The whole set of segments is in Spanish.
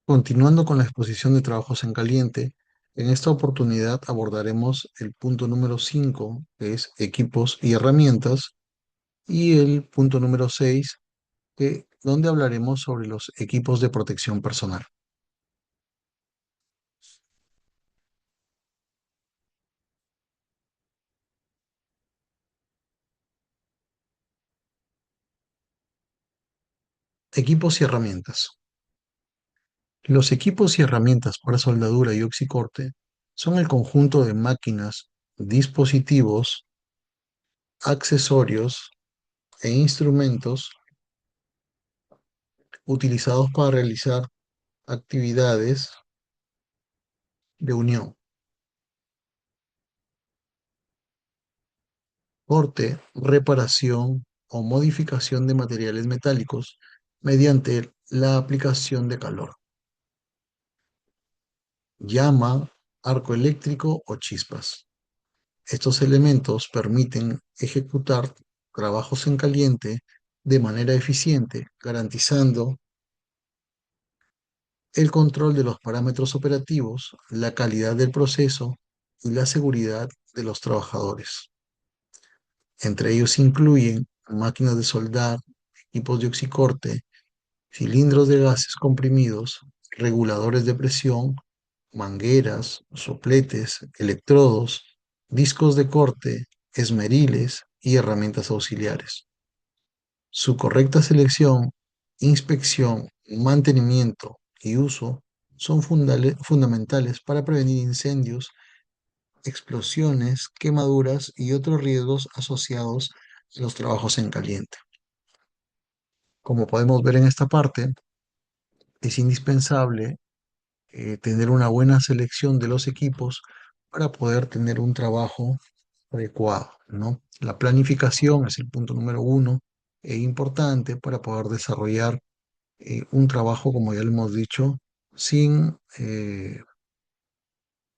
Continuando con la exposición de trabajos en caliente, en esta oportunidad abordaremos el punto número 5, que es equipos y herramientas, y el punto número 6, donde hablaremos sobre los equipos de protección personal. Equipos y herramientas. Los equipos y herramientas para soldadura y oxicorte son el conjunto de máquinas, dispositivos, accesorios e instrumentos utilizados para realizar actividades de unión, corte, reparación o modificación de materiales metálicos mediante la aplicación de calor, llama, arco eléctrico o chispas. Estos elementos permiten ejecutar trabajos en caliente de manera eficiente, garantizando el control de los parámetros operativos, la calidad del proceso y la seguridad de los trabajadores. Entre ellos incluyen máquinas de soldar, equipos de oxicorte, cilindros de gases comprimidos, reguladores de presión, mangueras, sopletes, electrodos, discos de corte, esmeriles y herramientas auxiliares. Su correcta selección, inspección, mantenimiento y uso son fundamentales para prevenir incendios, explosiones, quemaduras y otros riesgos asociados a los trabajos en caliente. Como podemos ver en esta parte, es indispensable tener una buena selección de los equipos para poder tener un trabajo adecuado, ¿no? La planificación es el punto número uno e importante para poder desarrollar un trabajo, como ya lo hemos dicho, sin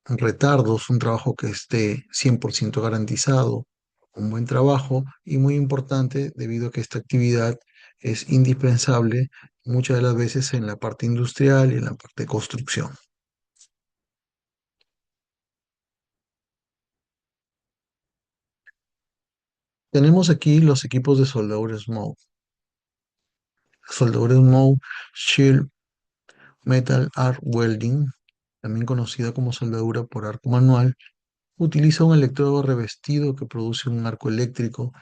retardos, un trabajo que esté 100% garantizado, un buen trabajo y muy importante debido a que esta actividad es indispensable muchas de las veces en la parte industrial y en la parte de construcción. Tenemos aquí los equipos de soldadura Smoke. Soldadura Smoke Shield Metal Arc Welding, también conocida como soldadura por arco manual, utiliza un electrodo revestido que produce un arco eléctrico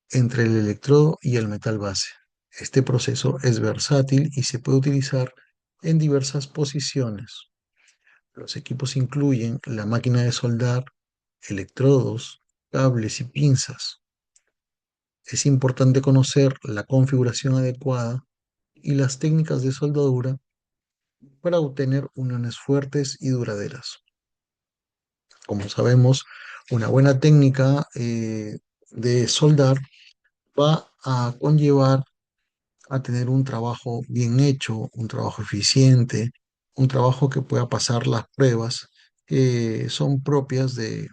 entre el electrodo y el metal base. Este proceso es versátil y se puede utilizar en diversas posiciones. Los equipos incluyen la máquina de soldar, electrodos, cables y pinzas. Es importante conocer la configuración adecuada y las técnicas de soldadura para obtener uniones fuertes y duraderas. Como sabemos, una buena técnica de soldar va a conllevar a tener un trabajo bien hecho, un trabajo eficiente, un trabajo que pueda pasar las pruebas que son propias de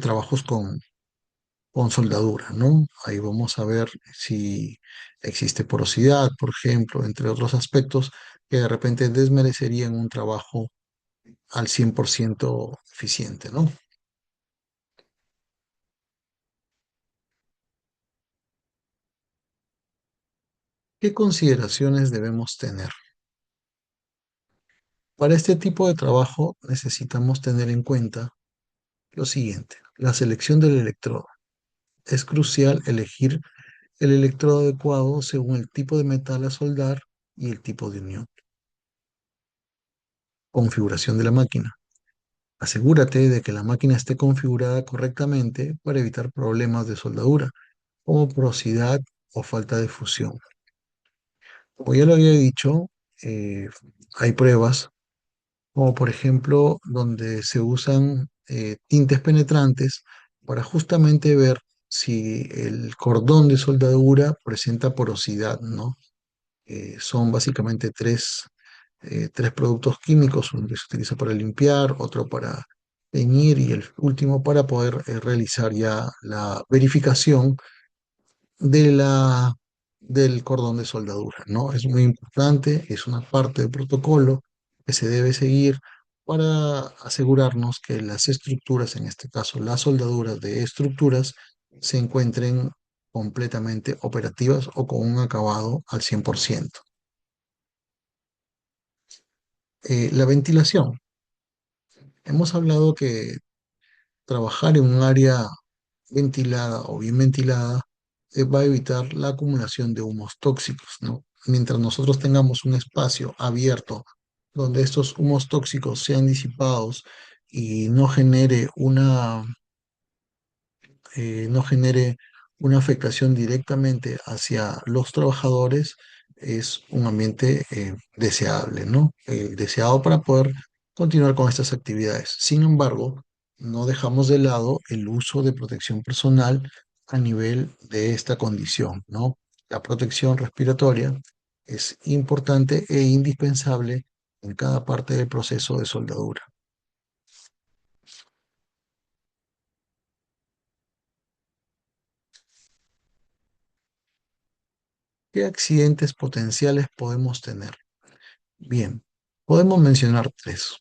trabajos con soldadura, ¿no? Ahí vamos a ver si existe porosidad, por ejemplo, entre otros aspectos que de repente desmerecerían un trabajo al 100% eficiente, ¿no? ¿Qué consideraciones debemos tener? Para este tipo de trabajo necesitamos tener en cuenta lo siguiente, la selección del electrodo. Es crucial elegir el electrodo adecuado según el tipo de metal a soldar y el tipo de unión. Configuración de la máquina. Asegúrate de que la máquina esté configurada correctamente para evitar problemas de soldadura, como porosidad o falta de fusión. Como ya lo había dicho, eh, hay pruebas, como por ejemplo donde se usan tintes penetrantes para justamente ver si el cordón de soldadura presenta porosidad, ¿no? Son básicamente tres productos químicos, uno que se utiliza para limpiar, otro para teñir y el último para poder realizar ya la verificación de la del cordón de soldadura, ¿no? Es muy importante, es una parte del protocolo que se debe seguir para asegurarnos que las estructuras, en este caso las soldaduras de estructuras, se encuentren completamente operativas o con un acabado al 100%. La ventilación. Hemos hablado que trabajar en un área ventilada o bien ventilada va a evitar la acumulación de humos tóxicos, ¿no? Mientras nosotros tengamos un espacio abierto donde estos humos tóxicos sean disipados y no genere una afectación directamente hacia los trabajadores, es un ambiente deseable, ¿no? Deseado para poder continuar con estas actividades. Sin embargo, no dejamos de lado el uso de protección personal a nivel de esta condición, ¿no? La protección respiratoria es importante e indispensable en cada parte del proceso de soldadura. ¿Qué accidentes potenciales podemos tener? Bien, podemos mencionar tres.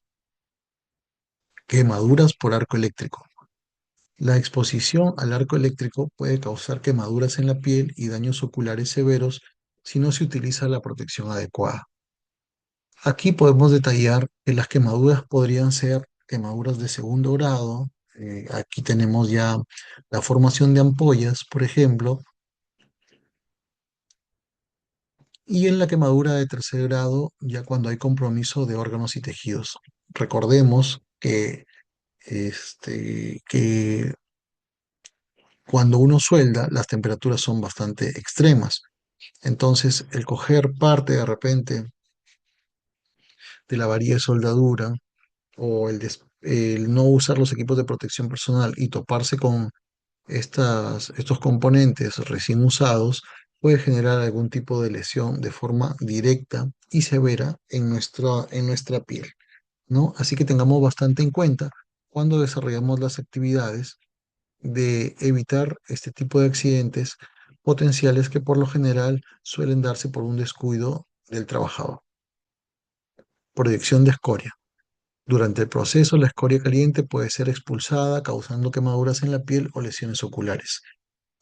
Quemaduras por arco eléctrico. La exposición al arco eléctrico puede causar quemaduras en la piel y daños oculares severos si no se utiliza la protección adecuada. Aquí podemos detallar que las quemaduras podrían ser quemaduras de segundo grado. Aquí tenemos ya la formación de ampollas, por ejemplo, y en la quemadura de tercer grado, ya cuando hay compromiso de órganos y tejidos. Recordemos que cuando uno suelda, las temperaturas son bastante extremas. Entonces, el coger parte de repente de la varilla de soldadura o el no usar los equipos de protección personal y toparse con estos componentes recién usados puede generar algún tipo de lesión de forma directa y severa en nuestra piel, ¿no? Así que tengamos bastante en cuenta cuando desarrollamos las actividades de evitar este tipo de accidentes potenciales que por lo general suelen darse por un descuido del trabajador. Proyección de escoria. Durante el proceso, la escoria caliente puede ser expulsada, causando quemaduras en la piel o lesiones oculares.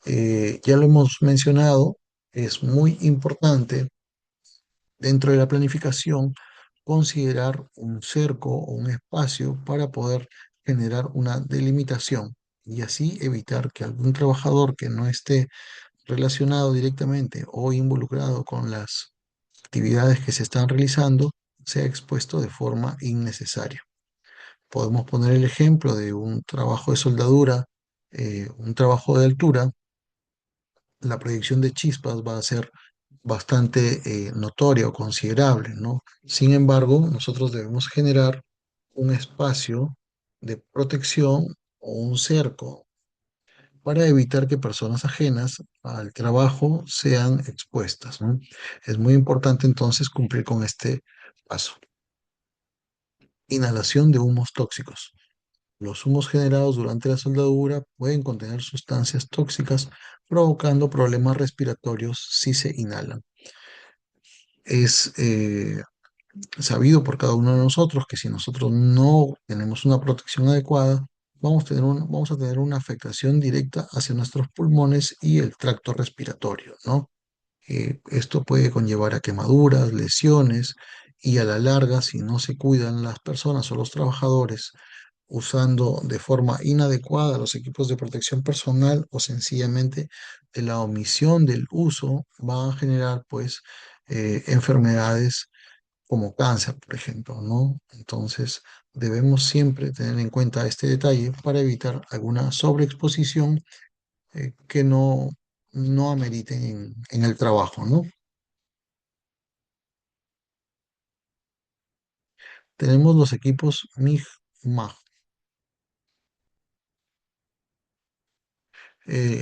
Ya lo hemos mencionado, es muy importante dentro de la planificación considerar un cerco o un espacio para poder generar una delimitación y así evitar que algún trabajador que no esté relacionado directamente o involucrado con las actividades que se están realizando sea expuesto de forma innecesaria. Podemos poner el ejemplo de un trabajo de soldadura, un trabajo de altura. La proyección de chispas va a ser bastante notoria o considerable, ¿no? Sin embargo, nosotros debemos generar un espacio de protección o un cerco para evitar que personas ajenas al trabajo sean expuestas, ¿no? Es muy importante entonces cumplir con este paso. Inhalación de humos tóxicos. Los humos generados durante la soldadura pueden contener sustancias tóxicas, provocando problemas respiratorios si se inhalan. Es sabido por cada uno de nosotros que si nosotros no tenemos una protección adecuada, vamos a tener una afectación directa hacia nuestros pulmones y el tracto respiratorio, ¿no? Esto puede conllevar a quemaduras, lesiones y a la larga, si no se cuidan las personas o los trabajadores usando de forma inadecuada los equipos de protección personal o sencillamente de la omisión del uso, va a generar pues enfermedades como cáncer, por ejemplo, ¿no? Entonces debemos siempre tener en cuenta este detalle para evitar alguna sobreexposición que no ameriten en el trabajo, ¿no? Tenemos los equipos MIG-MAG.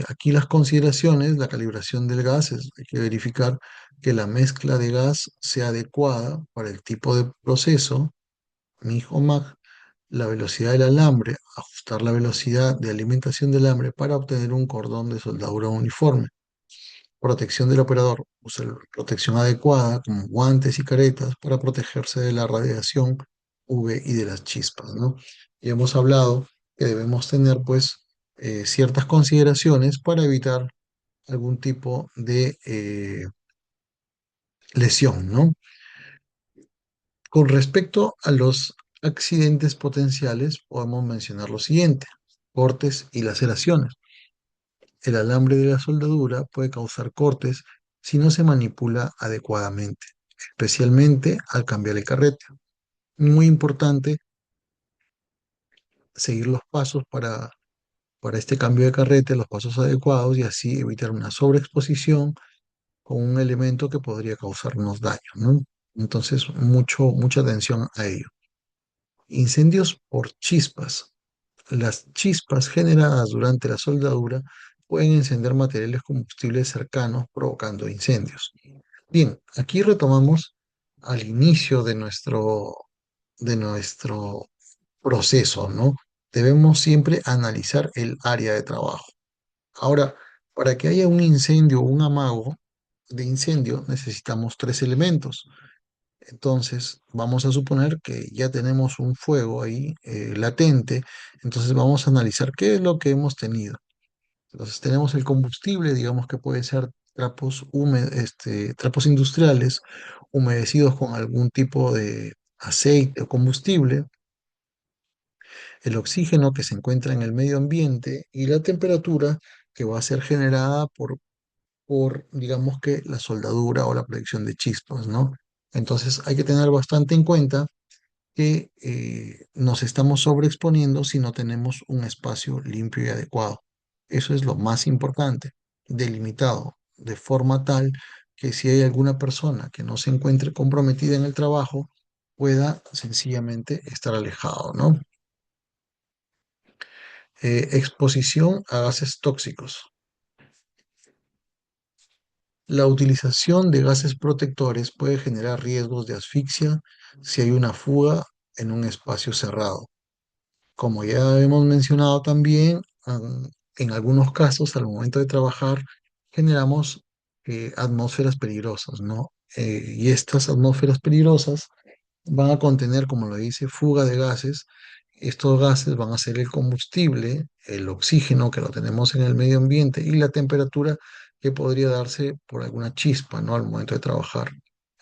Aquí las consideraciones, la calibración del gas, hay que verificar que la mezcla de gas sea adecuada para el tipo de proceso, MIG o MAG, la velocidad del alambre, ajustar la velocidad de alimentación del alambre para obtener un cordón de soldadura uniforme, protección del operador. Usa protección adecuada como guantes y caretas para protegerse de la radiación UV y de las chispas, ¿no? Y hemos hablado que debemos tener pues ciertas consideraciones para evitar algún tipo de lesión, ¿no? Con respecto a los accidentes potenciales, podemos mencionar lo siguiente: cortes y laceraciones. El alambre de la soldadura puede causar cortes si no se manipula adecuadamente, especialmente al cambiar el carrete. Muy importante seguir los pasos para este cambio de carrete, los pasos adecuados y así evitar una sobreexposición con un elemento que podría causarnos daño, ¿no? Entonces, mucha atención a ello. Incendios por chispas. Las chispas generadas durante la soldadura pueden encender materiales combustibles cercanos, provocando incendios. Bien, aquí retomamos al inicio de nuestro proceso, ¿no? Debemos siempre analizar el área de trabajo. Ahora, para que haya un incendio o un amago de incendio, necesitamos tres elementos. Entonces, vamos a suponer que ya tenemos un fuego ahí latente, entonces vamos a analizar qué es lo que hemos tenido. Entonces, tenemos el combustible, digamos que puede ser trapos industriales humedecidos con algún tipo de aceite o combustible, el oxígeno que se encuentra en el medio ambiente y la temperatura que va a ser generada digamos que, la soldadura o la producción de chispas, ¿no? Entonces, hay que tener bastante en cuenta que nos estamos sobreexponiendo si no tenemos un espacio limpio y adecuado. Eso es lo más importante, delimitado de forma tal que si hay alguna persona que no se encuentre comprometida en el trabajo, pueda sencillamente estar alejado, ¿no? Exposición a gases tóxicos. La utilización de gases protectores puede generar riesgos de asfixia si hay una fuga en un espacio cerrado. Como ya hemos mencionado también, en algunos casos, al momento de trabajar, generamos atmósferas peligrosas, ¿no? Y estas atmósferas peligrosas van a contener, como lo dice, fuga de gases. Estos gases van a ser el combustible, el oxígeno que lo tenemos en el medio ambiente y la temperatura que podría darse por alguna chispa, ¿no? Al momento de trabajar.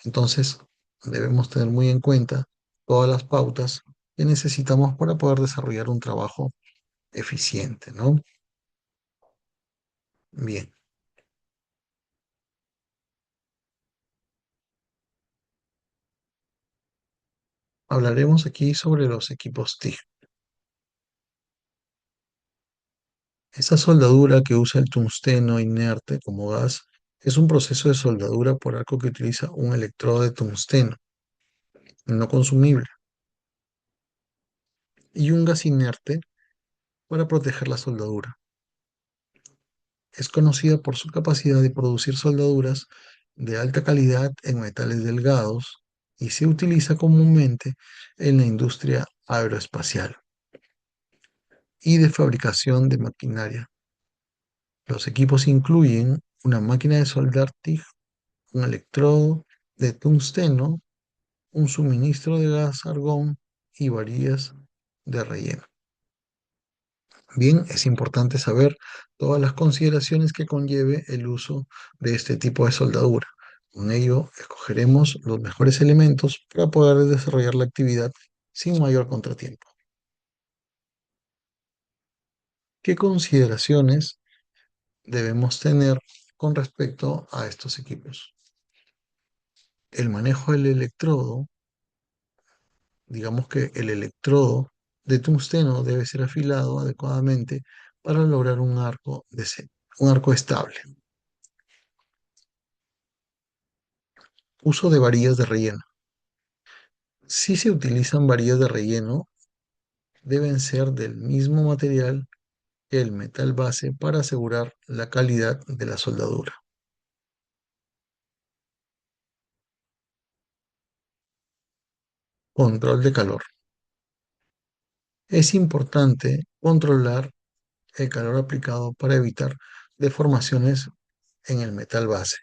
Entonces, debemos tener muy en cuenta todas las pautas que necesitamos para poder desarrollar un trabajo eficiente, ¿no? Bien, hablaremos aquí sobre los equipos TIG. Esa soldadura que usa el tungsteno inerte como gas es un proceso de soldadura por arco que utiliza un electrodo de tungsteno no consumible y un gas inerte para proteger la soldadura. Es conocida por su capacidad de producir soldaduras de alta calidad en metales delgados y se utiliza comúnmente en la industria aeroespacial y de fabricación de maquinaria. Los equipos incluyen una máquina de soldar TIG, un electrodo de tungsteno, un suministro de gas argón y varillas de relleno. Bien, es importante saber todas las consideraciones que conlleve el uso de este tipo de soldadura. Con ello, escogeremos los mejores elementos para poder desarrollar la actividad sin mayor contratiempo. ¿Qué consideraciones debemos tener con respecto a estos equipos? El manejo del electrodo, digamos que el electrodo de tungsteno debe ser afilado adecuadamente para lograr un arco estable. Uso de varillas de relleno. Si se utilizan varillas de relleno, deben ser del mismo material que el metal base para asegurar la calidad de la soldadura. Control de calor. Es importante controlar el calor aplicado para evitar deformaciones en el metal base.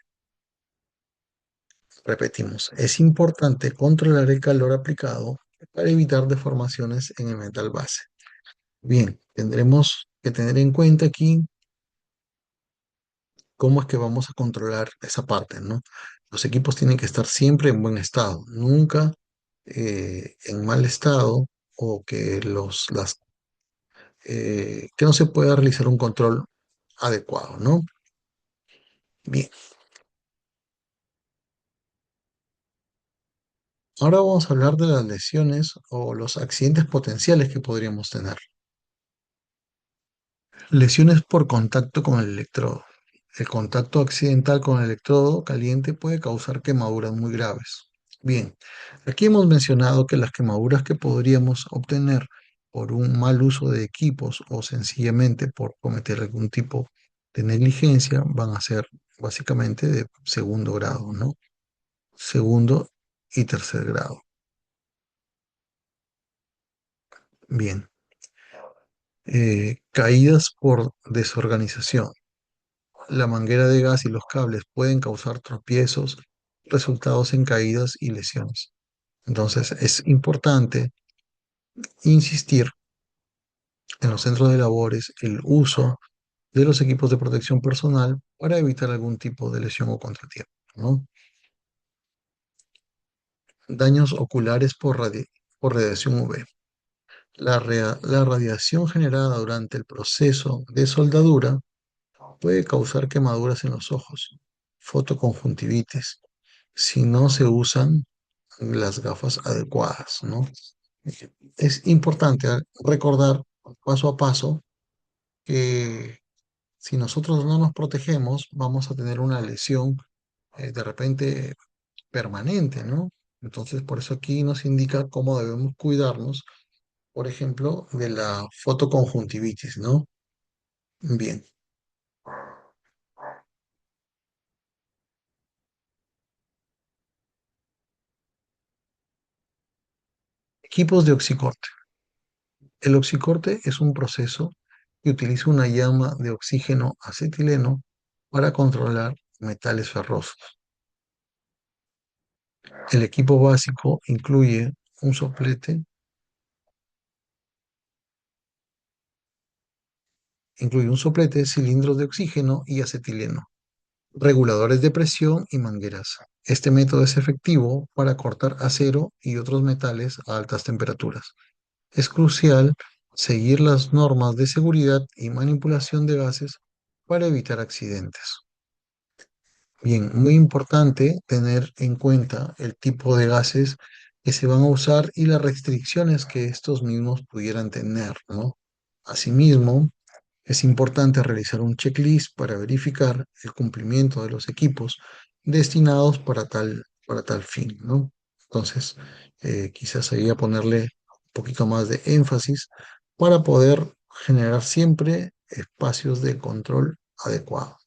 Repetimos, es importante controlar el calor aplicado para evitar deformaciones en el metal base. Bien, tendremos que tener en cuenta aquí cómo es que vamos a controlar esa parte, ¿no? Los equipos tienen que estar siempre en buen estado, nunca en mal estado o que no se pueda realizar un control adecuado, ¿no? Bien, ahora vamos a hablar de las lesiones o los accidentes potenciales que podríamos tener. Lesiones por contacto con el electrodo. El contacto accidental con el electrodo caliente puede causar quemaduras muy graves. Bien, aquí hemos mencionado que las quemaduras que podríamos obtener por un mal uso de equipos o sencillamente por cometer algún tipo de negligencia van a ser básicamente de segundo grado, ¿no? Segundo y tercer grado. Bien, caídas por desorganización. La manguera de gas y los cables pueden causar tropiezos, resultados en caídas y lesiones. Entonces, es importante insistir en los centros de labores el uso de los equipos de protección personal para evitar algún tipo de lesión o contratiempo, ¿no? Daños oculares por radiación UV. La radiación generada durante el proceso de soldadura puede causar quemaduras en los ojos, fotoconjuntivitis, si no se usan las gafas adecuadas, ¿no? Es importante recordar paso a paso que si nosotros no nos protegemos, vamos a tener una lesión de repente permanente, ¿no? Entonces, por eso aquí nos indica cómo debemos cuidarnos, por ejemplo, de la fotoconjuntivitis, ¿no? Bien, equipos de oxicorte. El oxicorte es un proceso que utiliza una llama de oxígeno acetileno para controlar metales ferrosos. El equipo básico un soplete, incluye un soplete, cilindros de oxígeno y acetileno, reguladores de presión y mangueras. Este método es efectivo para cortar acero y otros metales a altas temperaturas. Es crucial seguir las normas de seguridad y manipulación de gases para evitar accidentes. Bien, muy importante tener en cuenta el tipo de gases que se van a usar y las restricciones que estos mismos pudieran tener, ¿no? Asimismo, es importante realizar un checklist para verificar el cumplimiento de los equipos destinados para tal fin, ¿no? Entonces, quizás ahí a ponerle un poquito más de énfasis para poder generar siempre espacios de control adecuados.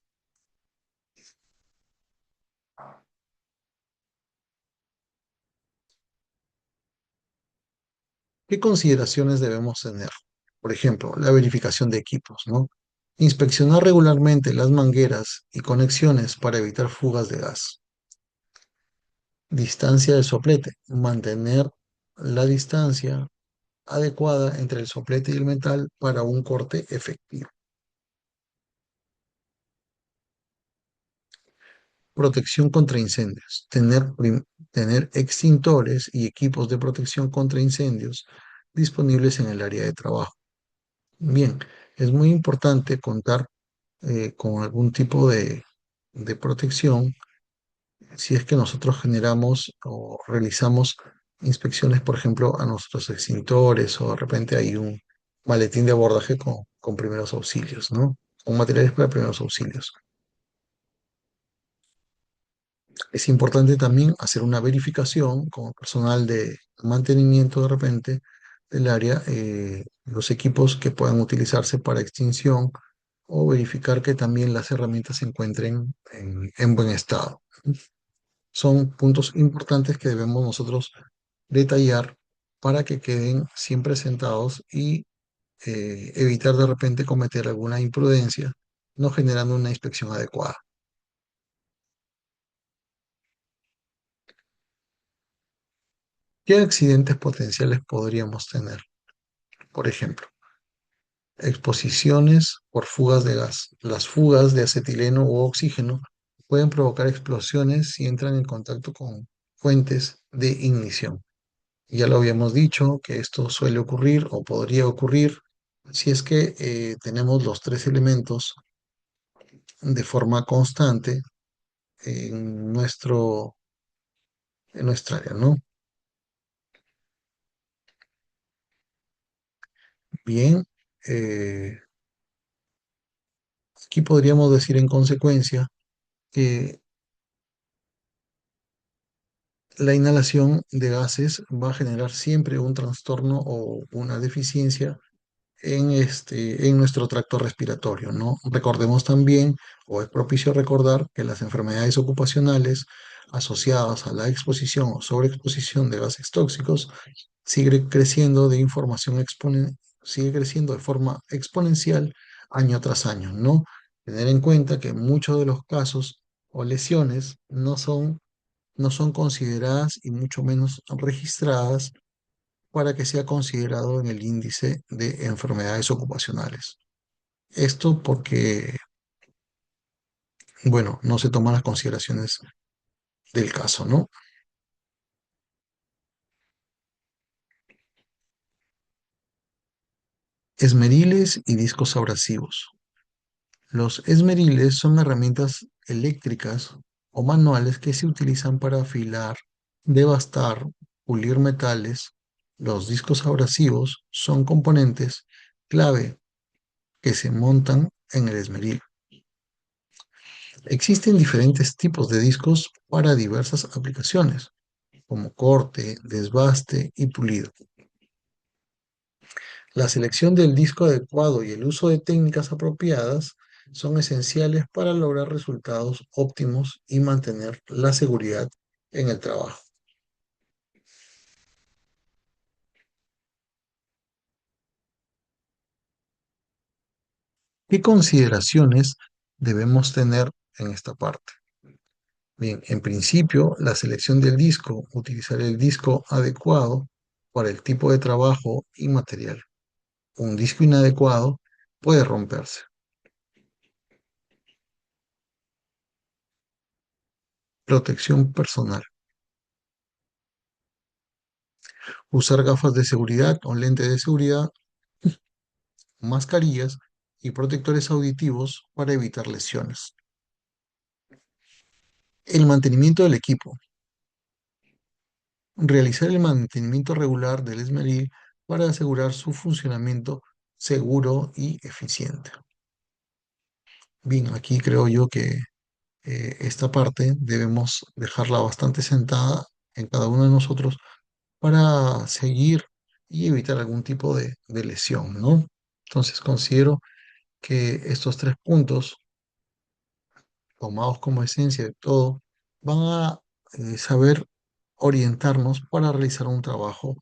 ¿Qué consideraciones debemos tener? Por ejemplo, la verificación de equipos, ¿no? Inspeccionar regularmente las mangueras y conexiones para evitar fugas de gas. Distancia del soplete. Mantener la distancia adecuada entre el soplete y el metal para un corte efectivo. Protección contra incendios. Tener extintores y equipos de protección contra incendios disponibles en el área de trabajo. Bien, es muy importante contar con algún tipo de protección si es que nosotros generamos o realizamos inspecciones, por ejemplo, a nuestros extintores o de repente hay un maletín de abordaje con primeros auxilios, ¿no? Con materiales para primeros auxilios. Es importante también hacer una verificación con personal de mantenimiento de repente del área, los equipos que puedan utilizarse para extinción o verificar que también las herramientas se encuentren en buen estado. Son puntos importantes que debemos nosotros detallar para que queden siempre sentados y evitar de repente cometer alguna imprudencia, no generando una inspección adecuada. ¿Qué accidentes potenciales podríamos tener? Por ejemplo, exposiciones por fugas de gas. Las fugas de acetileno u oxígeno pueden provocar explosiones si entran en contacto con fuentes de ignición. Ya lo habíamos dicho que esto suele ocurrir o podría ocurrir si es que tenemos los tres elementos de forma constante en nuestra área, ¿no? Bien, eh, aquí podríamos decir en consecuencia que la inhalación de gases va a generar siempre un trastorno o una deficiencia en nuestro tracto respiratorio, ¿no? Recordemos también, o es propicio recordar, que las enfermedades ocupacionales asociadas a la exposición o sobreexposición de gases tóxicos sigue creciendo sigue creciendo de forma exponencial año tras año, ¿no? Tener en cuenta que muchos de los casos o lesiones no son consideradas y mucho menos registradas para que sea considerado en el índice de enfermedades ocupacionales. Esto porque, bueno, no se toman las consideraciones del caso, ¿no? Esmeriles y discos abrasivos. Los esmeriles son herramientas eléctricas o manuales que se utilizan para afilar, devastar, pulir metales. Los discos abrasivos son componentes clave que se montan en el esmeril. Existen diferentes tipos de discos para diversas aplicaciones, como corte, desbaste y pulido. La selección del disco adecuado y el uso de técnicas apropiadas son esenciales para lograr resultados óptimos y mantener la seguridad en el trabajo. ¿Qué consideraciones debemos tener en esta parte? Bien, en principio, la selección del disco, utilizar el disco adecuado para el tipo de trabajo y material. Un disco inadecuado puede romperse. Protección personal. Usar gafas de seguridad o lentes de seguridad, mascarillas y protectores auditivos para evitar lesiones. El mantenimiento del equipo. Realizar el mantenimiento regular del esmeril para asegurar su funcionamiento seguro y eficiente. Bien, aquí creo yo que esta parte debemos dejarla bastante sentada en cada uno de nosotros para seguir y evitar algún tipo de lesión, ¿no? Entonces considero que estos tres puntos, tomados como esencia de todo, van a saber orientarnos para realizar un trabajo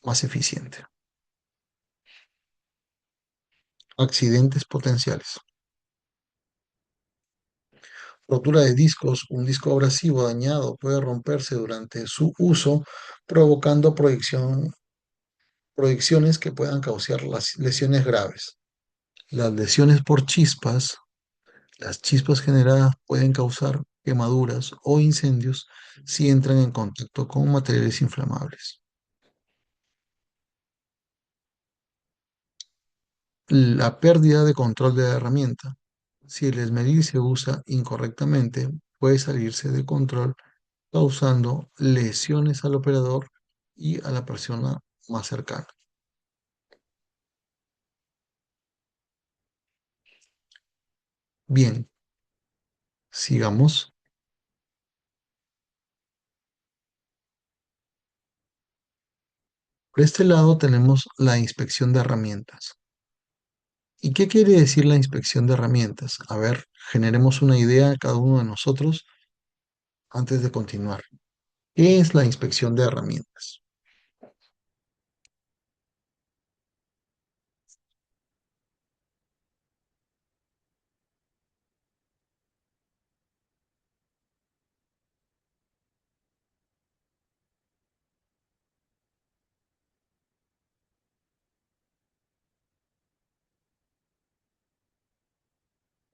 más eficiente. Accidentes potenciales. Rotura de discos. Un disco abrasivo dañado puede romperse durante su uso, provocando proyecciones que puedan causar las lesiones graves. Las lesiones por chispas. Las chispas generadas pueden causar quemaduras o incendios si entran en contacto con materiales inflamables. La pérdida de control de la herramienta. Si el esmeril se usa incorrectamente, puede salirse de control, causando lesiones al operador y a la persona más cercana. Bien, sigamos. Por este lado tenemos la inspección de herramientas. ¿Y qué quiere decir la inspección de herramientas? A ver, generemos una idea a cada uno de nosotros antes de continuar. ¿Qué es la inspección de herramientas?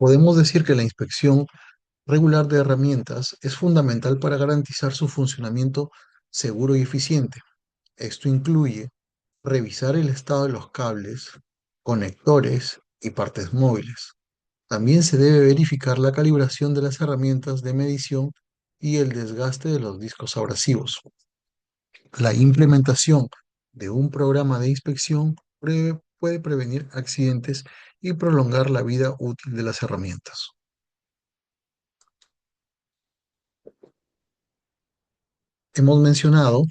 Podemos decir que la inspección regular de herramientas es fundamental para garantizar su funcionamiento seguro y eficiente. Esto incluye revisar el estado de los cables, conectores y partes móviles. También se debe verificar la calibración de las herramientas de medición y el desgaste de los discos abrasivos. La implementación de un programa de inspección puede prevenir accidentes y prolongar la vida útil de las herramientas. Hemos mencionado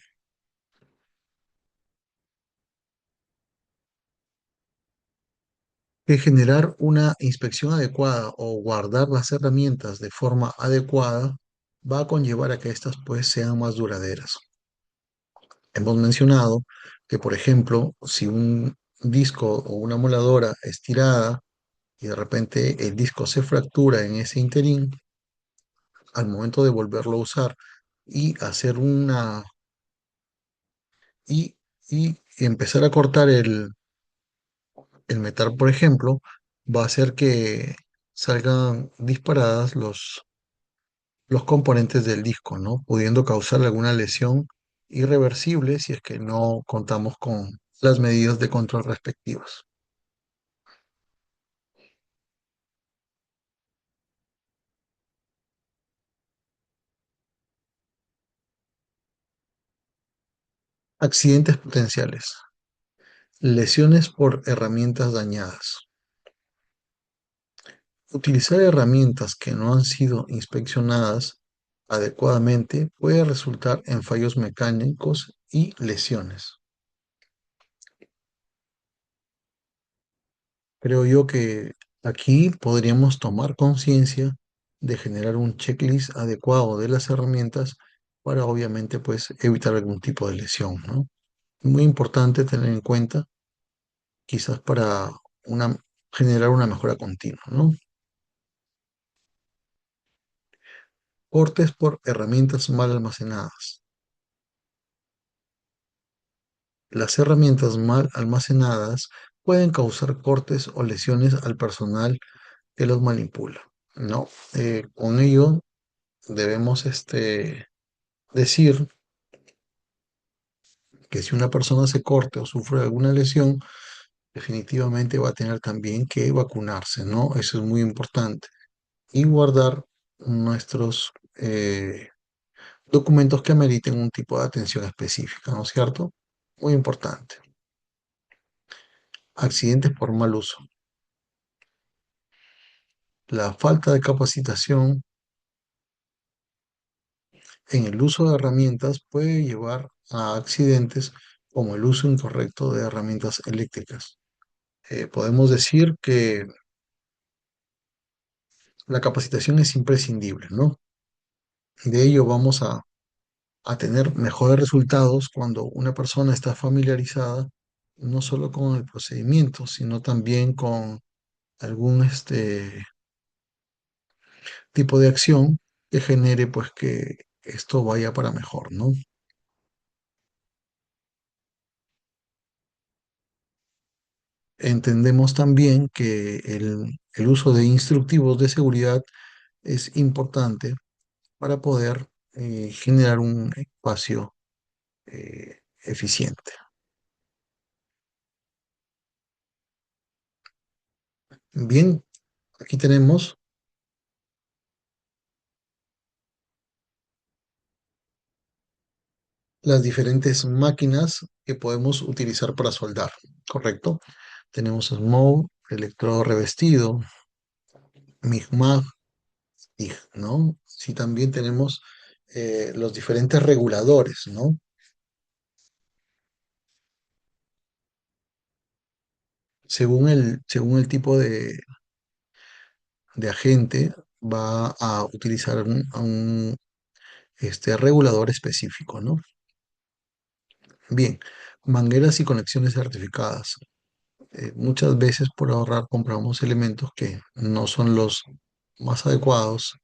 que generar una inspección adecuada o guardar las herramientas de forma adecuada va a conllevar a que éstas pues sean más duraderas. Hemos mencionado que, por ejemplo, si un disco o una moladora es tirada y de repente el disco se fractura en ese interín, al momento de volverlo a usar y hacer y, y empezar a cortar el metal, por ejemplo, va a hacer que salgan disparadas los componentes del disco, ¿no? Pudiendo causar alguna lesión irreversible si es que no contamos con las medidas de control respectivas. Accidentes potenciales. Lesiones por herramientas dañadas. Utilizar herramientas que no han sido inspeccionadas adecuadamente puede resultar en fallos mecánicos y lesiones. Creo yo que aquí podríamos tomar conciencia de generar un checklist adecuado de las herramientas para obviamente pues evitar algún tipo de lesión, ¿no? Muy importante tener en cuenta quizás para una, generar una mejora continua, ¿no? Cortes por herramientas mal almacenadas. Las herramientas mal almacenadas pueden causar cortes o lesiones al personal que los manipula, ¿no? Con ello debemos decir que si una persona se corta o sufre alguna lesión, definitivamente va a tener también que vacunarse, ¿no? Eso es muy importante. Y guardar nuestros documentos que ameriten un tipo de atención específica, ¿no es cierto? Muy importante. Accidentes por mal uso. La falta de capacitación en el uso de herramientas puede llevar a accidentes como el uso incorrecto de herramientas eléctricas. Podemos decir que la capacitación es imprescindible, ¿no? De ello vamos a tener mejores resultados cuando una persona está familiarizada no solo con el procedimiento, sino también con algún tipo de acción que genere pues que esto vaya para mejor, ¿no? Entendemos también que el uso de instructivos de seguridad es importante para poder generar un espacio eficiente. Bien, aquí tenemos las diferentes máquinas que podemos utilizar para soldar, ¿correcto? Tenemos SMOW, electrodo revestido, MIG-MAG, TIG, ¿no? Sí, también tenemos los diferentes reguladores, ¿no? Según el tipo de agente, va a utilizar un regulador específico, ¿no? Bien, mangueras y conexiones certificadas. Muchas veces por ahorrar compramos elementos que no son los más adecuados.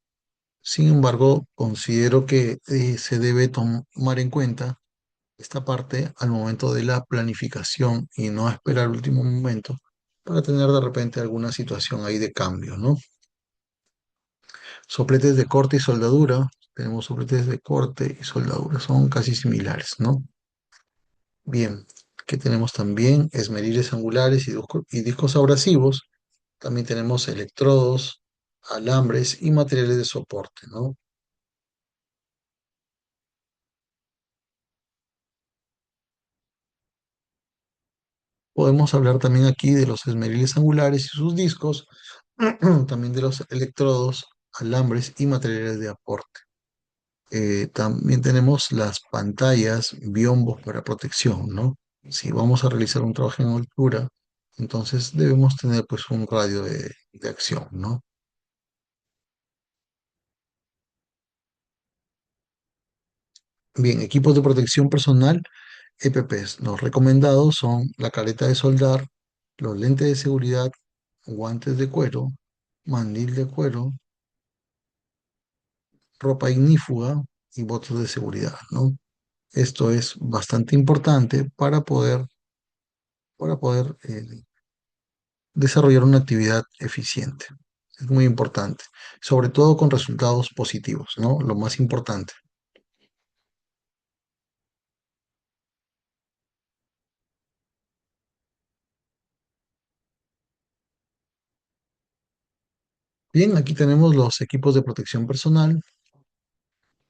Sin embargo, considero que se debe tomar en cuenta esta parte al momento de la planificación y no esperar el último momento para tener de repente alguna situación ahí de cambio, ¿no? Sopletes de corte y soldadura. Tenemos sopletes de corte y soldadura. Son casi similares, ¿no? Bien. ¿Qué tenemos también? Esmeriles angulares y discos abrasivos. También tenemos electrodos, alambres y materiales de soporte, ¿no? Podemos hablar también aquí de los esmeriles angulares y sus discos, también de los electrodos, alambres y materiales de aporte. También tenemos las pantallas, biombos para protección, ¿no? Si vamos a realizar un trabajo en altura, entonces debemos tener pues un radio de acción, ¿no? Bien, equipos de protección personal, EPPs. Los recomendados son la careta de soldar, los lentes de seguridad, guantes de cuero, mandil de cuero, ropa ignífuga y botas de seguridad, ¿no? Esto es bastante importante para poder desarrollar una actividad eficiente. Es muy importante, sobre todo con resultados positivos, ¿no? Lo más importante. Bien, aquí tenemos los equipos de protección personal.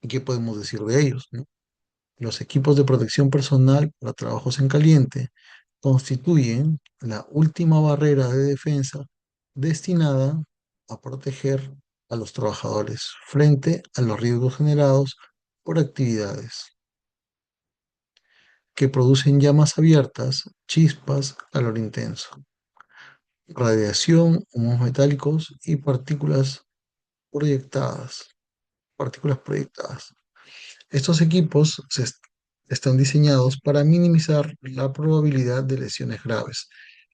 ¿Y qué podemos decir de ellos, no? Los equipos de protección personal para trabajos en caliente constituyen la última barrera de defensa destinada a proteger a los trabajadores frente a los riesgos generados por actividades que producen llamas abiertas, chispas, calor intenso, radiación, humos metálicos y proyectadas, partículas proyectadas. Estos equipos están diseñados para minimizar la probabilidad de lesiones graves,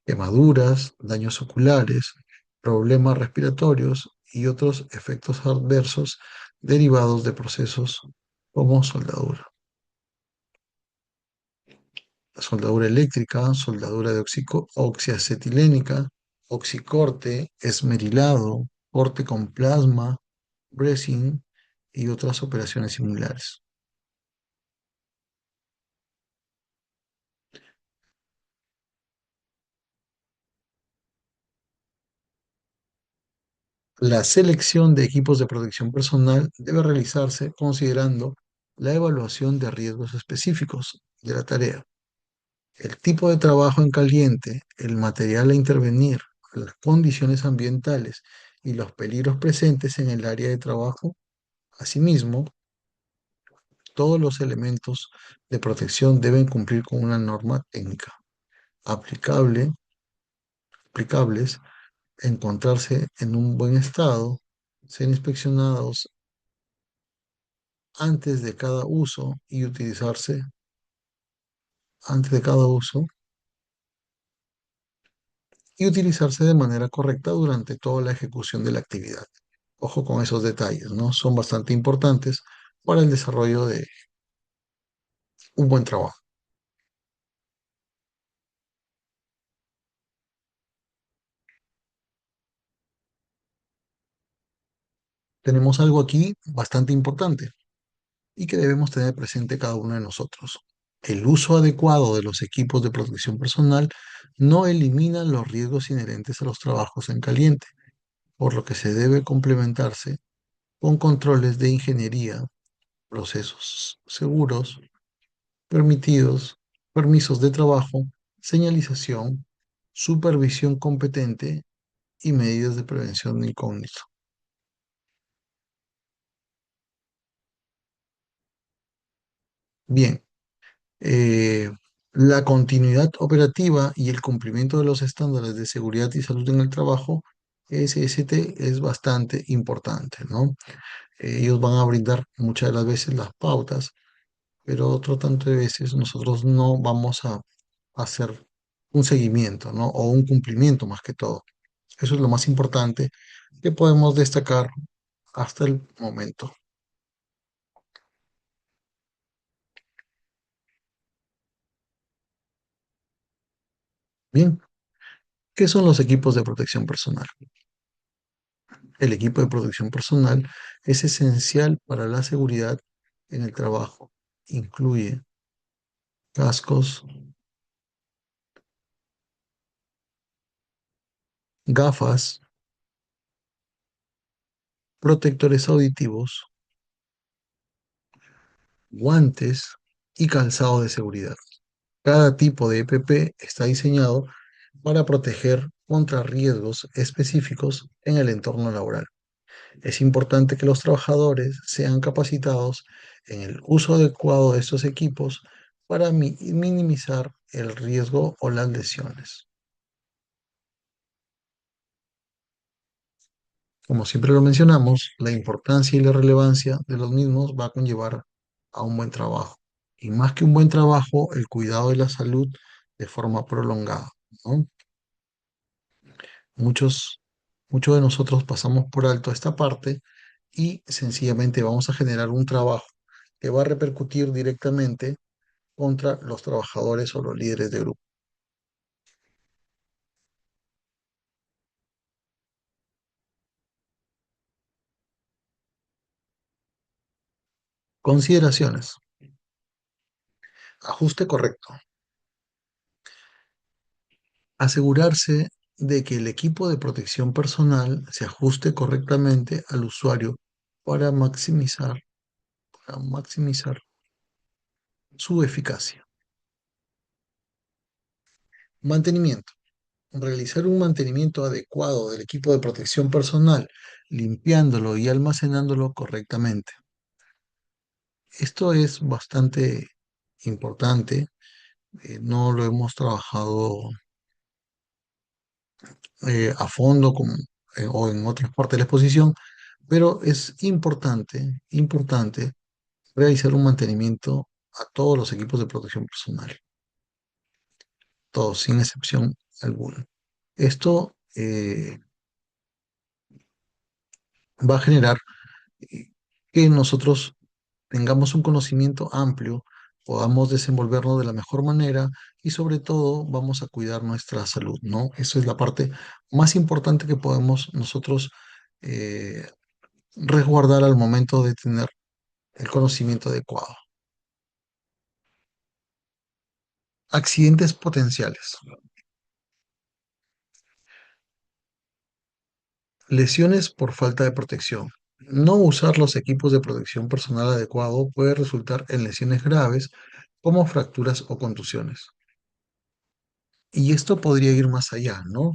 quemaduras, daños oculares, problemas respiratorios y otros efectos adversos derivados de procesos como soldadura. La soldadura eléctrica, soldadura de oxiacetilénica, oxicorte, esmerilado, corte con plasma, bracing y otras operaciones similares. La selección de equipos de protección personal debe realizarse considerando la evaluación de riesgos específicos de la tarea, el tipo de trabajo en caliente, el material a intervenir, las condiciones ambientales y los peligros presentes en el área de trabajo. Asimismo, todos los elementos de protección deben cumplir con una norma técnica aplicable, aplicables, encontrarse en un buen estado, ser inspeccionados antes de cada uso y utilizarse antes de cada uso y utilizarse de manera correcta durante toda la ejecución de la actividad. Ojo con esos detalles, ¿no? Son bastante importantes para el desarrollo de un buen trabajo. Tenemos algo aquí bastante importante y que debemos tener presente cada uno de nosotros. El uso adecuado de los equipos de protección personal no elimina los riesgos inherentes a los trabajos en caliente, por lo que se debe complementarse con controles de ingeniería, procesos seguros, permitidos, permisos de trabajo, señalización, supervisión competente y medidas de prevención de incógnito. Bien, eh, la continuidad operativa y el cumplimiento de los estándares de seguridad y salud en el trabajo, SST, es bastante importante, ¿no? Ellos van a brindar muchas de las veces las pautas, pero otro tanto de veces nosotros no vamos a hacer un seguimiento, ¿no? O un cumplimiento más que todo. Eso es lo más importante que podemos destacar hasta el momento. Bien, ¿qué son los equipos de protección personal? El equipo de protección personal es esencial para la seguridad en el trabajo. Incluye cascos, gafas, protectores auditivos, guantes y calzado de seguridad. Cada tipo de EPP está diseñado para proteger contra riesgos específicos en el entorno laboral. Es importante que los trabajadores sean capacitados en el uso adecuado de estos equipos para minimizar el riesgo o las lesiones. Como siempre lo mencionamos, la importancia y la relevancia de los mismos va a conllevar a un buen trabajo. Y más que un buen trabajo, el cuidado de la salud de forma prolongada, ¿no? Muchos, muchos de nosotros pasamos por alto esta parte y sencillamente vamos a generar un trabajo que va a repercutir directamente contra los trabajadores o los líderes de grupo. Consideraciones. Ajuste correcto. Asegurarse de que el equipo de protección personal se ajuste correctamente al usuario para maximizar su eficacia. Mantenimiento. Realizar un mantenimiento adecuado del equipo de protección personal, limpiándolo y almacenándolo correctamente. Esto es bastante importante, no lo hemos trabajado a fondo o en otras partes de la exposición, pero es importante realizar un mantenimiento a todos los equipos de protección personal, todos, sin excepción alguna. Esto va a generar que nosotros tengamos un conocimiento amplio, podamos desenvolvernos de la mejor manera y sobre todo vamos a cuidar nuestra salud, ¿no? Esa es la parte más importante que podemos nosotros eh, resguardar al momento de tener el conocimiento adecuado. Accidentes potenciales. Lesiones por falta de protección. No usar los equipos de protección personal adecuado puede resultar en lesiones graves como fracturas o contusiones. Y esto podría ir más allá, ¿no?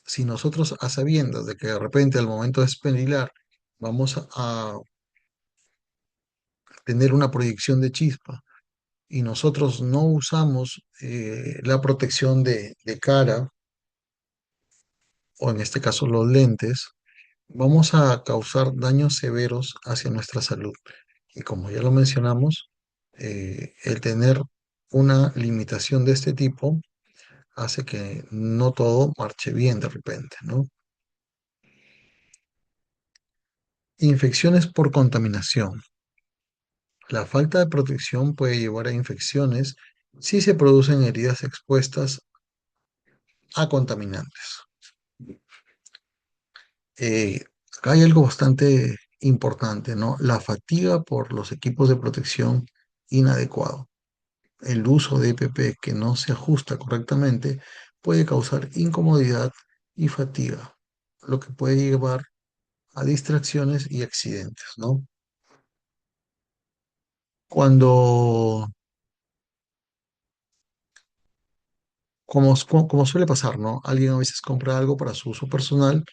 Si nosotros a sabiendas de que de repente al momento de espendilar vamos a tener una proyección de chispa y nosotros no usamos la protección de cara, o en este caso los lentes, vamos a causar daños severos hacia nuestra salud. Y como ya lo mencionamos, el tener una limitación de este tipo hace que no todo marche bien de repente, ¿no? Infecciones por contaminación. La falta de protección puede llevar a infecciones si se producen heridas expuestas a contaminantes. Eh, Acá hay algo bastante importante, ¿no? La fatiga por los equipos de protección inadecuado. El uso de EPP que no se ajusta correctamente puede causar incomodidad y fatiga, lo que puede llevar a distracciones y accidentes, ¿no? Cuando, como suele pasar, ¿no? Alguien a veces compra algo para su uso personal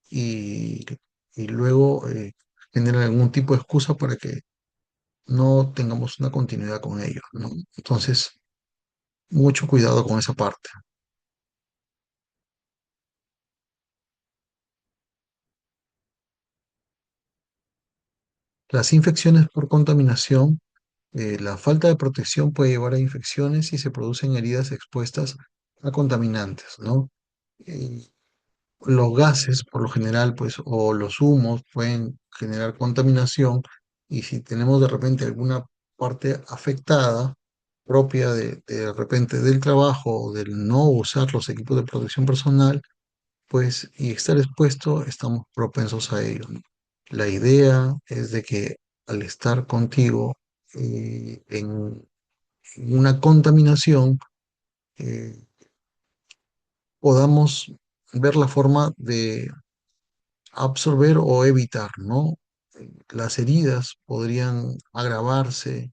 y, y luego generan algún tipo de excusa para que no tengamos una continuidad con ello, ¿no? Entonces, mucho cuidado con esa parte. Las infecciones por contaminación, la falta de protección puede llevar a infecciones y se producen heridas expuestas a contaminantes, ¿no? Eh, los gases, por lo general, pues, o los humos pueden generar contaminación y si tenemos de repente alguna parte afectada propia de repente del trabajo o del no usar los equipos de protección personal, pues, y estar expuesto, estamos propensos a ello, ¿no? La idea es de que al estar contigo en una contaminación, eh, podamos ver la forma de absorber o evitar, ¿no? Las heridas podrían agravarse,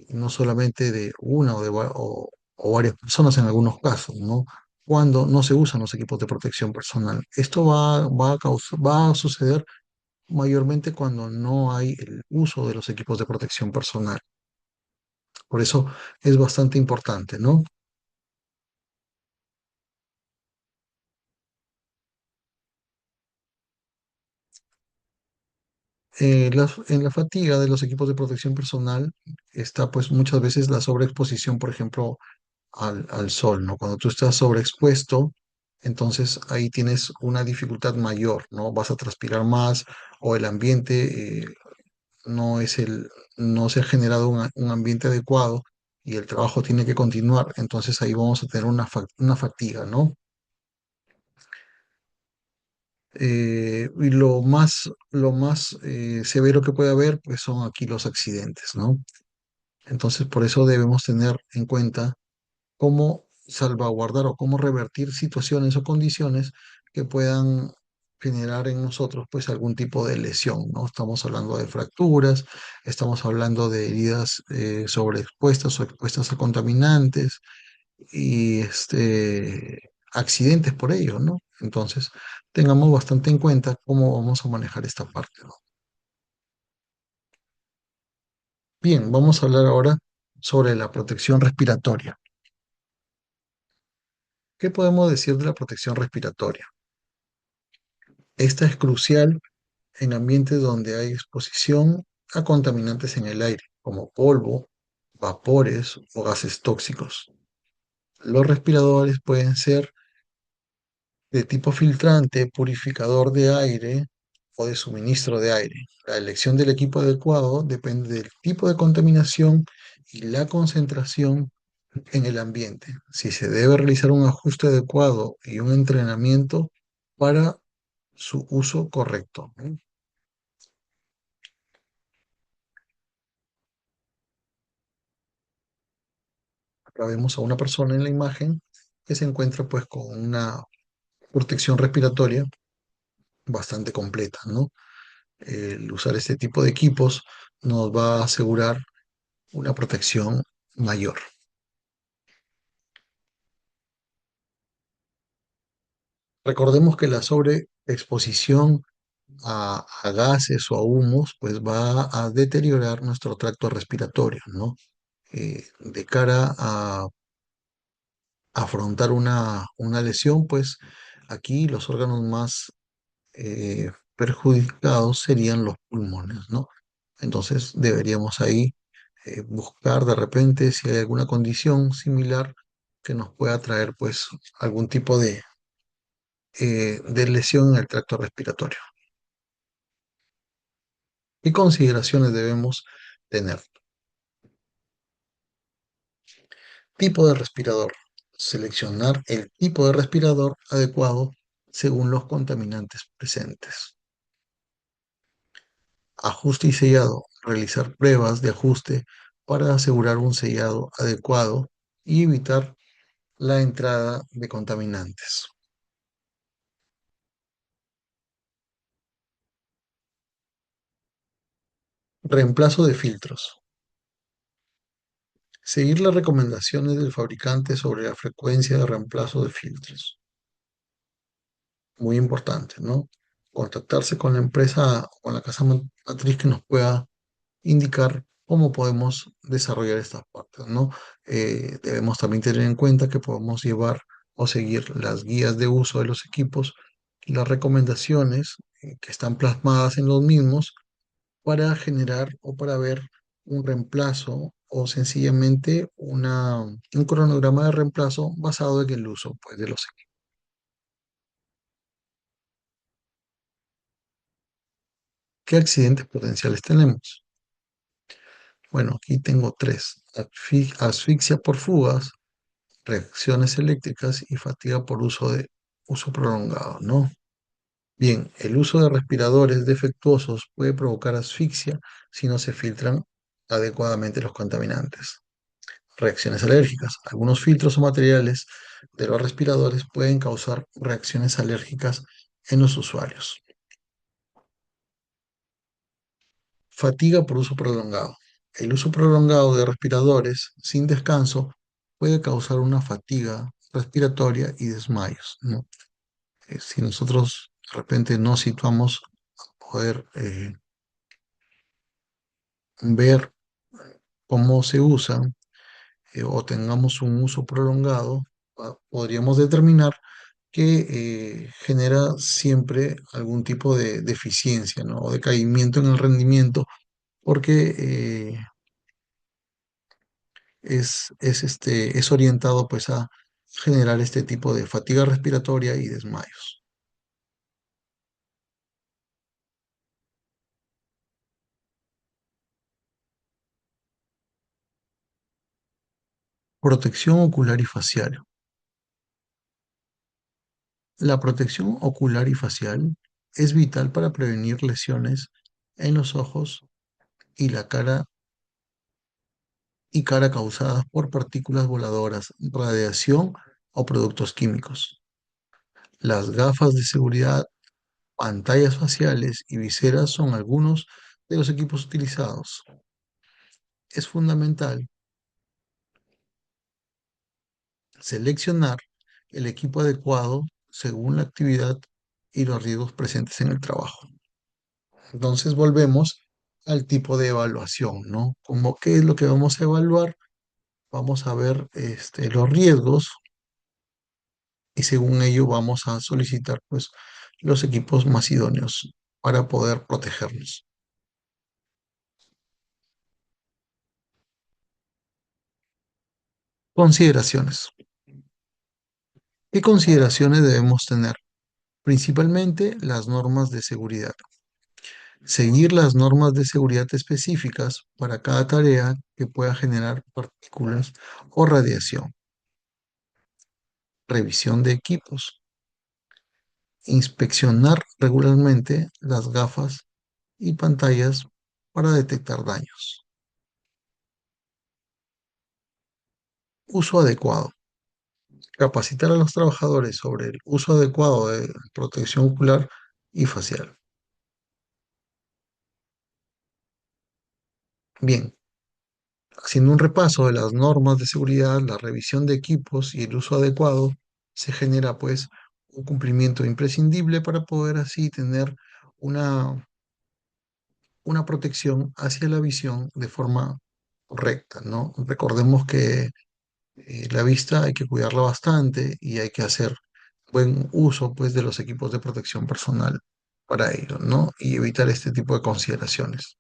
no solamente de una o varias personas en algunos casos, ¿no? Cuando no se usan los equipos de protección personal. Esto va a suceder mayormente cuando no hay el uso de los equipos de protección personal. Por eso es bastante importante, ¿no? En la fatiga de los equipos de protección personal está pues muchas veces la sobreexposición, por ejemplo, al sol, ¿no? Cuando tú estás sobreexpuesto, entonces ahí tienes una dificultad mayor, ¿no? Vas a transpirar más o el ambiente no es no se ha generado un ambiente adecuado y el trabajo tiene que continuar, entonces ahí vamos a tener una fatiga, ¿no? Y lo más severo que puede haber, pues son aquí los accidentes, ¿no? Entonces, por eso debemos tener en cuenta cómo salvaguardar o cómo revertir situaciones o condiciones que puedan generar en nosotros pues algún tipo de lesión, ¿no? Estamos hablando de fracturas, estamos hablando de heridas sobreexpuestas o expuestas a contaminantes y accidentes por ello, ¿no? Entonces, tengamos bastante en cuenta cómo vamos a manejar esta parte, ¿no? Bien, vamos a hablar ahora sobre la protección respiratoria. ¿Qué podemos decir de la protección respiratoria? Esta es crucial en ambientes donde hay exposición a contaminantes en el aire, como polvo, vapores o gases tóxicos. Los respiradores pueden ser de tipo filtrante, purificador de aire o de suministro de aire. La elección del equipo adecuado depende del tipo de contaminación y la concentración en el ambiente. Si se debe realizar un ajuste adecuado y un entrenamiento para su uso correcto. Acá vemos a una persona en la imagen que se encuentra pues con una protección respiratoria bastante completa, ¿no? El usar este tipo de equipos nos va a asegurar una protección mayor. Recordemos que la sobreexposición a gases o a humos pues va a deteriorar nuestro tracto respiratorio, ¿no? De cara a afrontar una lesión, pues aquí los órganos más perjudicados serían los pulmones, ¿no? Entonces deberíamos ahí buscar de repente si hay alguna condición similar que nos pueda traer pues algún tipo de lesión en el tracto respiratorio. ¿Qué consideraciones debemos tener? Tipo de respirador. Seleccionar el tipo de respirador adecuado según los contaminantes presentes. Ajuste y sellado. Realizar pruebas de ajuste para asegurar un sellado adecuado y evitar la entrada de contaminantes. Reemplazo de filtros. Seguir las recomendaciones del fabricante sobre la frecuencia de reemplazo de filtros. Muy importante, ¿no? Contactarse con la empresa o con la casa matriz que nos pueda indicar cómo podemos desarrollar estas partes, ¿no? Debemos también tener en cuenta que podemos llevar o seguir las guías de uso de los equipos, las recomendaciones que están plasmadas en los mismos para generar o para ver un reemplazo o sencillamente un cronograma de reemplazo basado en el uso pues, de los equipos. ¿Qué accidentes potenciales tenemos? Bueno, aquí tengo tres. Asfixia por fugas, reacciones eléctricas y fatiga por uso de uso prolongado, ¿no? Bien, el uso de respiradores defectuosos puede provocar asfixia si no se filtran adecuadamente los contaminantes. Reacciones alérgicas. Algunos filtros o materiales de los respiradores pueden causar reacciones alérgicas en los usuarios. Fatiga por uso prolongado. El uso prolongado de respiradores sin descanso puede causar una fatiga respiratoria y desmayos, ¿no? Si nosotros de repente no situamos poder ver cómo se usan o tengamos un uso prolongado, podríamos determinar que genera siempre algún tipo de deficiencia, ¿no? O decaimiento en el rendimiento, porque es orientado pues a generar este tipo de fatiga respiratoria y desmayos. Protección ocular y facial. La protección ocular y facial es vital para prevenir lesiones en los ojos y la cara causadas por partículas voladoras, radiación o productos químicos. Las gafas de seguridad, pantallas faciales y viseras son algunos de los equipos utilizados. Es fundamental seleccionar el equipo adecuado según la actividad y los riesgos presentes en el trabajo. Entonces volvemos al tipo de evaluación, ¿no? Como qué es lo que vamos a evaluar, vamos a ver los riesgos y según ello vamos a solicitar pues los equipos más idóneos para poder protegernos. Consideraciones. ¿Qué consideraciones debemos tener? Principalmente las normas de seguridad. Seguir las normas de seguridad específicas para cada tarea que pueda generar partículas o radiación. Revisión de equipos. Inspeccionar regularmente las gafas y pantallas para detectar daños. Uso adecuado. Capacitar a los trabajadores sobre el uso adecuado de protección ocular y facial. Bien, haciendo un repaso de las normas de seguridad, la revisión de equipos y el uso adecuado, se genera pues un cumplimiento imprescindible para poder así tener una, una protección hacia la visión de forma correcta, ¿no? Recordemos que la vista hay que cuidarla bastante y hay que hacer buen uso pues de los equipos de protección personal para ello, ¿no? Y evitar este tipo de consideraciones.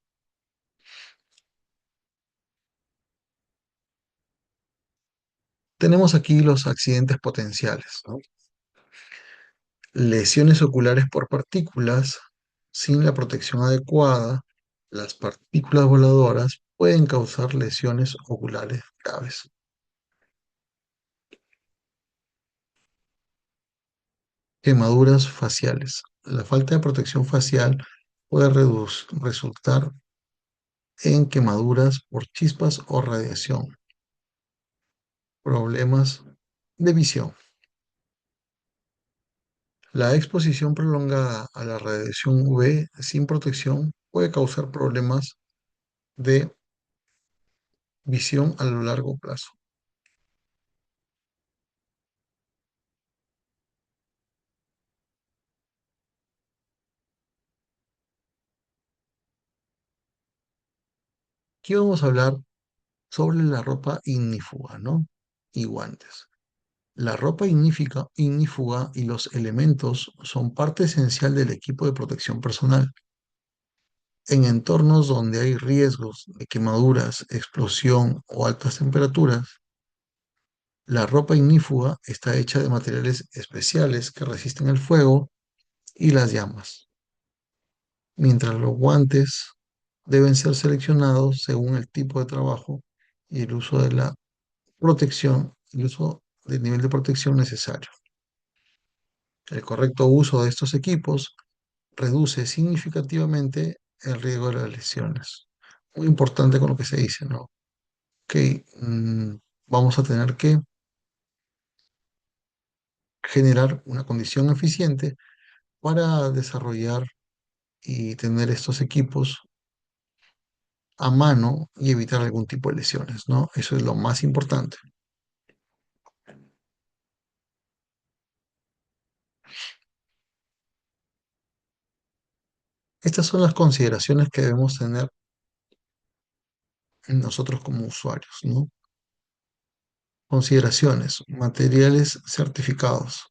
Tenemos aquí los accidentes potenciales, ¿no? Lesiones oculares por partículas sin la protección adecuada. Las partículas voladoras pueden causar lesiones oculares graves. Quemaduras faciales. La falta de protección facial puede resultar en quemaduras por chispas o radiación. Problemas de visión. La exposición prolongada a la radiación UV sin protección puede causar problemas de visión a lo largo plazo. Aquí vamos a hablar sobre la ropa ignífuga, ¿no? Y guantes. La ropa ignífuga y los elementos son parte esencial del equipo de protección personal. En entornos donde hay riesgos de quemaduras, explosión o altas temperaturas, la ropa ignífuga está hecha de materiales especiales que resisten el fuego y las llamas, mientras los guantes deben ser seleccionados según el tipo de trabajo y el uso de la protección, el uso del nivel de protección necesario. El correcto uso de estos equipos reduce significativamente el riesgo de las lesiones. Muy importante con lo que se dice, ¿no? Ok, vamos a tener que generar una condición eficiente para desarrollar y tener estos equipos a mano y evitar algún tipo de lesiones, ¿no? Eso es lo más importante. Estas son las consideraciones que debemos tener nosotros como usuarios, ¿no? Consideraciones, materiales certificados.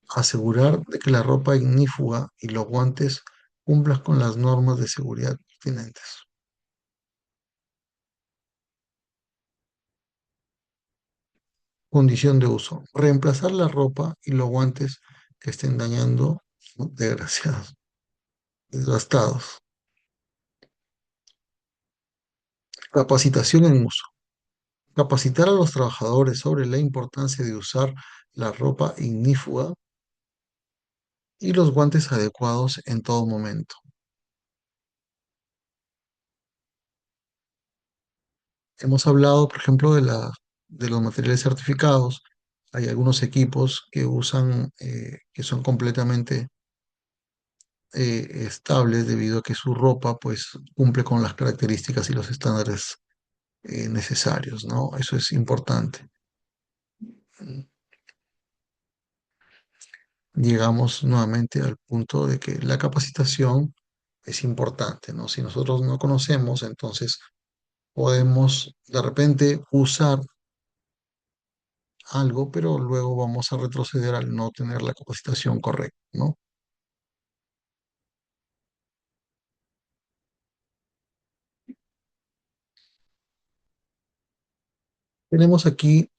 Asegurar de que la ropa ignífuga y los guantes cumplan con las normas de seguridad pertinentes. Condición de uso. Reemplazar la ropa y los guantes que estén dañando, desgraciados, desgastados. Capacitación en uso. Capacitar a los trabajadores sobre la importancia de usar la ropa ignífuga y los guantes adecuados en todo momento. Hemos hablado, por ejemplo, de los materiales certificados. Hay algunos equipos que usan, que son completamente estables debido a que su ropa, pues, cumple con las características y los estándares necesarios, ¿no? Eso es importante. Llegamos nuevamente al punto de que la capacitación es importante, ¿no? Si nosotros no conocemos, entonces podemos de repente usar algo, pero luego vamos a retroceder al no tener la capacitación correcta, ¿no? Tenemos aquí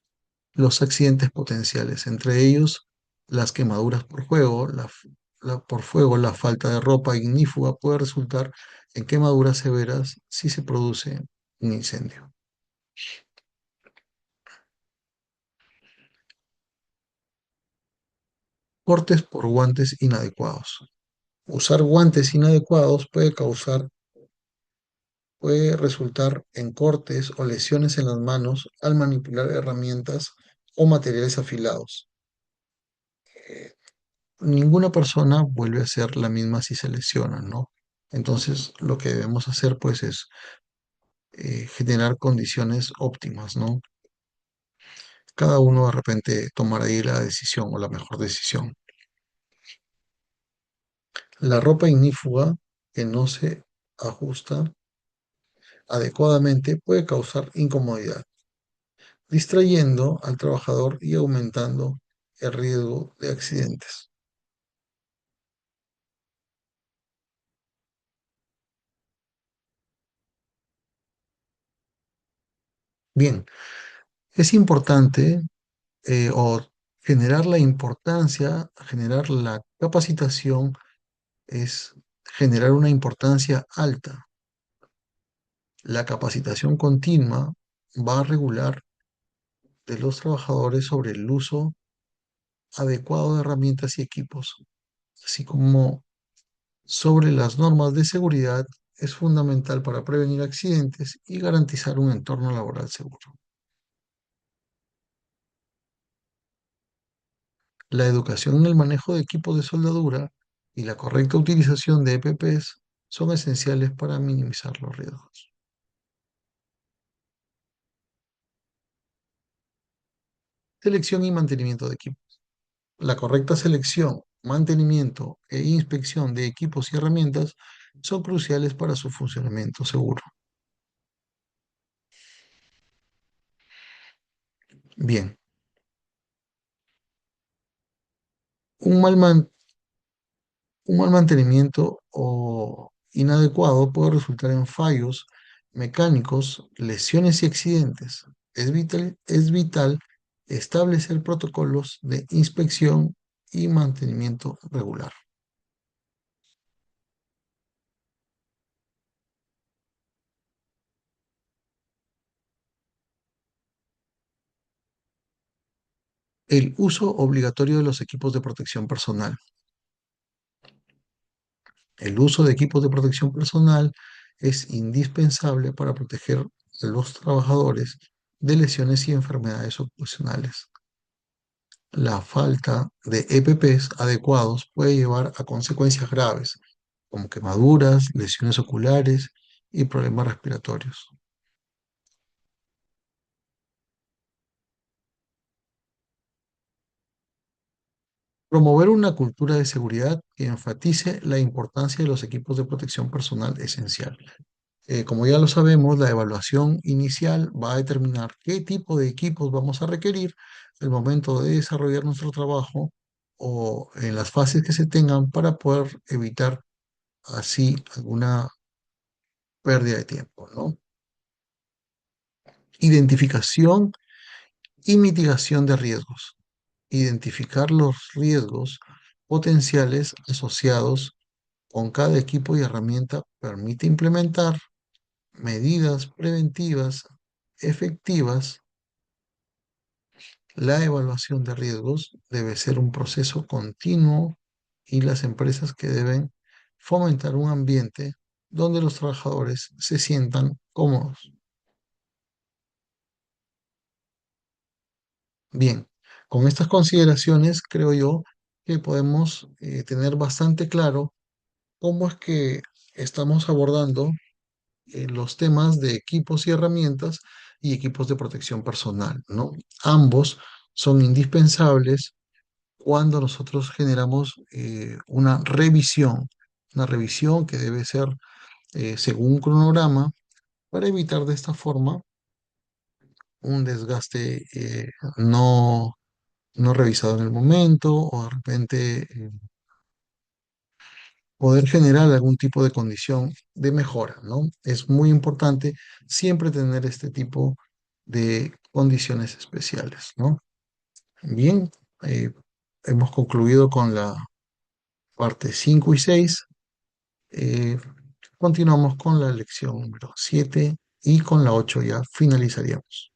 los accidentes potenciales, entre ellos las quemaduras por fuego, por fuego, la falta de ropa ignífuga puede resultar en quemaduras severas si se produce un incendio. Cortes por guantes inadecuados. Usar guantes inadecuados puede resultar en cortes o lesiones en las manos al manipular herramientas o materiales afilados. Ninguna persona vuelve a ser la misma si se lesiona, ¿no? Entonces, lo que debemos hacer, pues, es generar condiciones óptimas, ¿no? Cada uno de repente tomará ahí la decisión o la mejor decisión. La ropa ignífuga que no se ajusta adecuadamente puede causar incomodidad, distrayendo al trabajador y aumentando el riesgo de accidentes. Bien, es importante o generar la importancia, generar la capacitación es generar una importancia alta. La capacitación continua va a regular de los trabajadores sobre el uso adecuado de herramientas y equipos, así como sobre las normas de seguridad es fundamental para prevenir accidentes y garantizar un entorno laboral seguro. La educación en el manejo de equipos de soldadura y la correcta utilización de EPPs son esenciales para minimizar los riesgos. Selección y mantenimiento de equipos. La correcta selección, mantenimiento e inspección de equipos y herramientas son cruciales para su funcionamiento seguro. Bien, un mal, man- un mal mantenimiento o inadecuado puede resultar en fallos mecánicos, lesiones y accidentes. Es vital establecer protocolos de inspección y mantenimiento regular. El uso obligatorio de los equipos de protección personal. El uso de equipos de protección personal es indispensable para proteger a los trabajadores de lesiones y enfermedades ocupacionales. La falta de EPPs adecuados puede llevar a consecuencias graves, como quemaduras, lesiones oculares y problemas respiratorios. Promover una cultura de seguridad que enfatice la importancia de los equipos de protección personal esencial. Como ya lo sabemos, la evaluación inicial va a determinar qué tipo de equipos vamos a requerir al momento de desarrollar nuestro trabajo o en las fases que se tengan para poder evitar así alguna pérdida de tiempo, ¿no? Identificación y mitigación de riesgos. Identificar los riesgos potenciales asociados con cada equipo y herramienta permite implementar medidas preventivas efectivas. La evaluación de riesgos debe ser un proceso continuo y las empresas que deben fomentar un ambiente donde los trabajadores se sientan cómodos. Bien, con estas consideraciones creo yo que podemos tener bastante claro cómo es que estamos abordando los temas de equipos y herramientas y equipos de protección personal, ¿no? Ambos son indispensables cuando nosotros generamos una revisión que debe ser según un cronograma para evitar de esta forma un desgaste no revisado en el momento o de repente poder generar algún tipo de condición de mejora, ¿no? Es muy importante siempre tener este tipo de condiciones especiales, ¿no? Bien, eh, hemos concluido con la parte 5 y 6. Eh, Continuamos con la lección número 7 y con la 8 ya finalizaríamos.